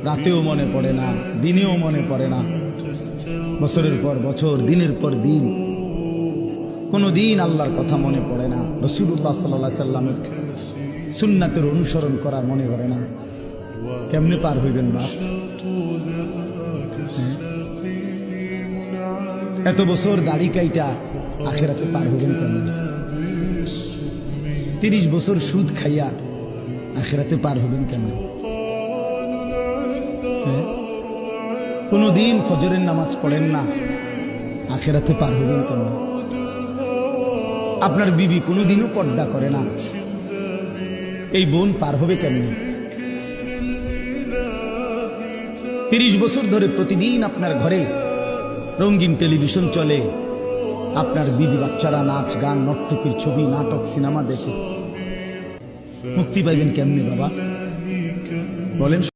রাতেও মনে পড়ে না, দিনেও মনে পড়ে না, বছরের পর বছর, দিনের পর দিন কোনো দিন আল্লাহর কথা মনে পড়ে না, রাসূলুল্লাহ সাল্লাল্লাহু আলাইহি সাল্লামের সুন্নাতের অনুসরণ করা মনে করে না। কেমনে পার হইবেন বাপ? এত বছর দাড়ি কাইটা আখিরাতে পার হইবেন কেমনে? 30 বছর সুদ খাইয়া আখিরাতে পার হইবেন কেমনে? কোনদিন ফজরের নামাজ পড়েন না, আখিরাতে পার হইবেন কেমনে? আপনার বিবি কোনোদিনও পর্দা করে না, এই বোন পার হবে কেমনে? 30 বছর ধরে প্রতিদিন আপনার ঘরে রঙিন টেলিভিশন চলে, আপনার বিবি বাচ্চারা নাচ গান নর্তকীর ছবি নাটক সিনেমা দেখে, মুক্তি পাইবেন কেমনে বাবা বলেন?